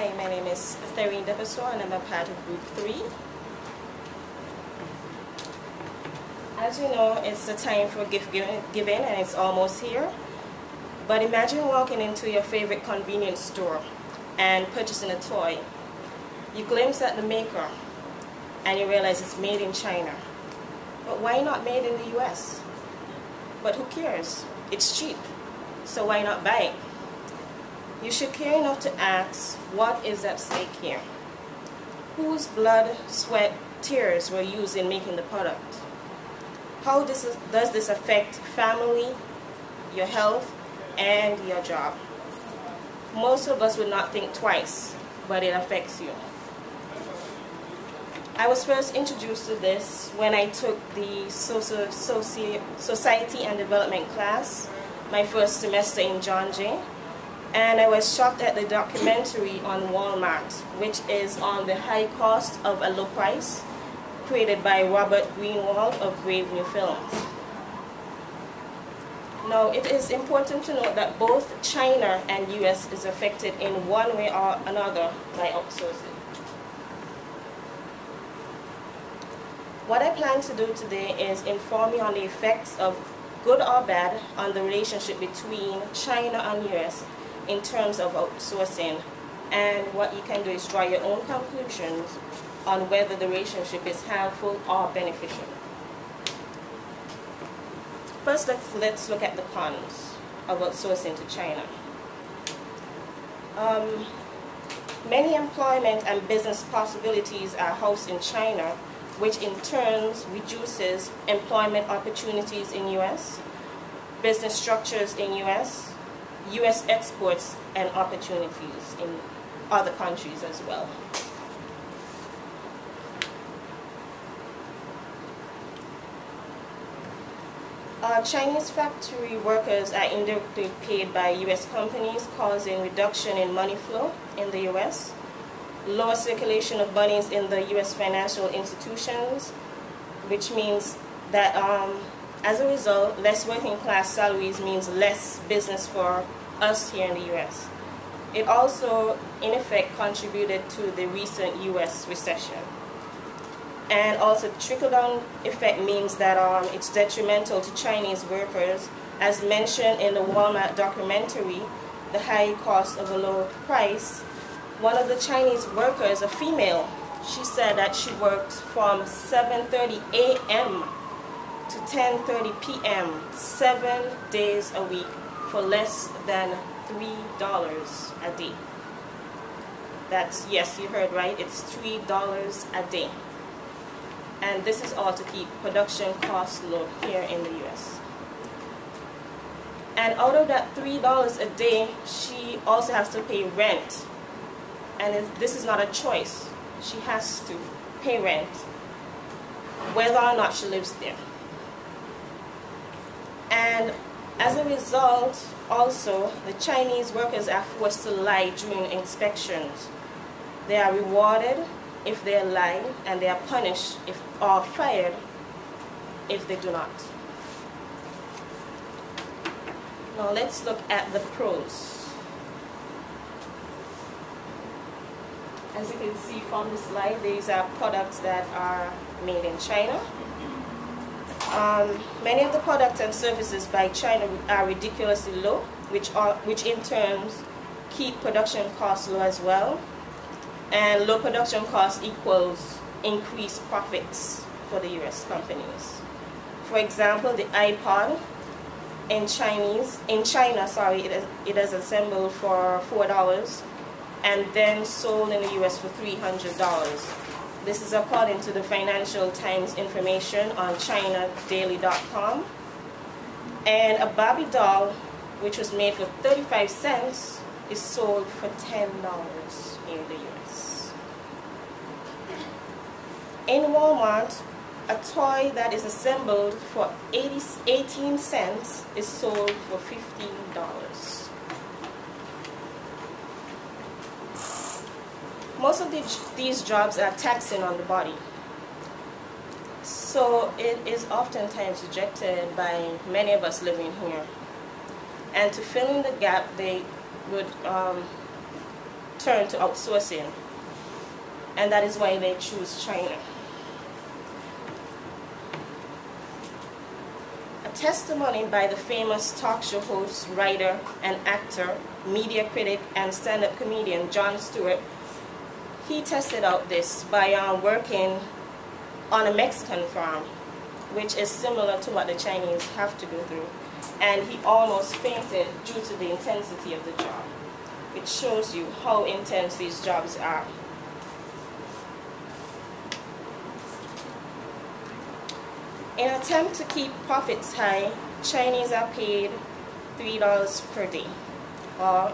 Hi, my name is td-spe113-info-fall11 and I'm a part of Group 3. As you know, it's the time for gift giving and it's almost here. But imagine walking into your favorite convenience store and purchasing a toy. You glimpse at the maker and you realize it's made in China. But why not made in the US? But who cares? It's cheap, so why not buy it? You should care enough to ask, what is at stake here? Whose blood, sweat, tears were used in making the product? How does this affect family, your health, and your job? Most of us would not think twice, but it affects you. I was first introduced to this when I took the Society and Development class, my first semester in John Jay. And I was shocked at the documentary on Walmart, which is on the high cost of a low price, created by Robert Greenwald of Brave New Films. Now, it is important to note that both China and US is affected in one way or another by outsourcing. What I plan to do today is inform you on the effects of good or bad on the relationship between China and US in terms of outsourcing, and what you can do is draw your own conclusions on whether the relationship is harmful or beneficial. First, let's look at the cons of outsourcing to China. Many employment and business possibilities are housed in China, which in turn reduces employment opportunities in US, business structures in US exports and opportunities in other countries as well. Chinese factory workers are indirectly paid by US companies, causing reduction in money flow in the US, lower circulation of monies in the US financial institutions, which means that as a result, less working class salaries means less business for us here in the US. It also, in effect, contributed to the recent US recession. And also, the trickle-down effect means that it's detrimental to Chinese workers. As mentioned in the Walmart documentary, The High Cost of a Low Price, one of the Chinese workers, a female, she said that she worked from 7:30 a.m. to 10:30 p.m. 7 days a week for less than $3 a day. That's, yes, you heard right, it's $3 a day. And this is all to keep production costs low here in the US. And out of that $3 a day, she also has to pay rent. And this is not a choice. She has to pay rent, whether or not she lives there. And as a result, also, the Chinese workers are forced to lie during inspections. They are rewarded if they lie, and they are punished or fired if they do not. Now let's look at the pros. As you can see from the slide, these are products that are made in China. Many of the products and services by China are ridiculously low, which in turn keep production costs low as well. And low production costs equals increased profits for the US companies. For example, the iPod in China, it is assembled for $4 and then sold in the US for $300. This is according to the Financial Times information on ChinaDaily.com. And a Barbie doll, which was made for 35 cents, is sold for $10 in the US. In Walmart, a toy that is assembled for 18 cents is sold for $15. Most of these jobs are taxing on the body, so it is oftentimes rejected by many of us living here. And to fill in the gap, they would turn to outsourcing. And that is why they choose China. A testimony by the famous talk show host, writer, and actor, media critic, and stand-up comedian Jon Stewart. He tested out this by working on a Mexican farm, which is similar to what the Chinese have to go through. And he almost fainted due to the intensity of the job. It shows you how intense these jobs are. In an attempt to keep profits high, Chinese are paid $3 per day, or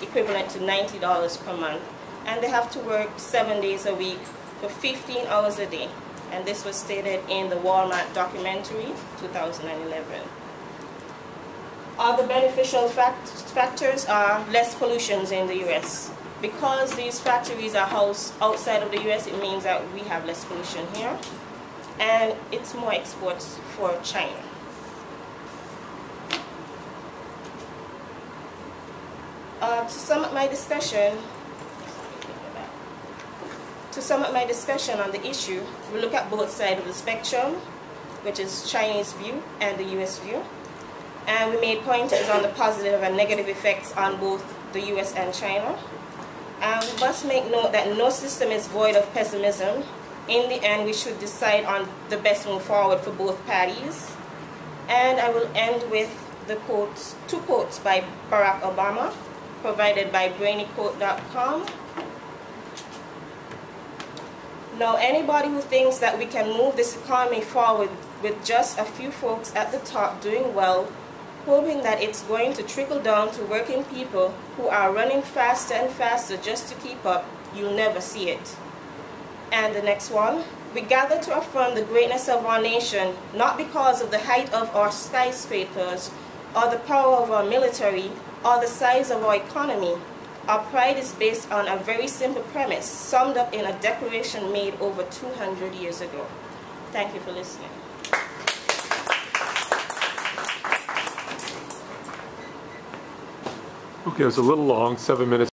equivalent to $90 per month, and they have to work 7 days a week for 15 hours a day. And this was stated in the Walmart documentary, 2011. Other beneficial factors are less pollution in the U.S. Because these factories are housed outside of the U.S., it means that we have less pollution here, and it's more exports for China. To sum up my discussion on the issue, we look at both sides of the spectrum, which is Chinese view and the U.S. view. And we made pointers on the positive and negative effects on both the U.S. and China. And we must make note that no system is void of pessimism. In the end, we should decide on the best move forward for both parties. And I will end with the quotes, two quotes by Barack Obama, provided by brainyquote.com. Now, anybody who thinks that we can move this economy forward with just a few folks at the top doing well, hoping that it's going to trickle down to working people who are running faster and faster just to keep up, you'll never see it. And the next one, we gather to affirm the greatness of our nation, not because of the height of our skyscrapers, or the power of our military, or the size of our economy. Our pride is based on a very simple premise, summed up in a declaration made over 200 years ago. Thank you for listening. Okay, it was a little long, 7 minutes.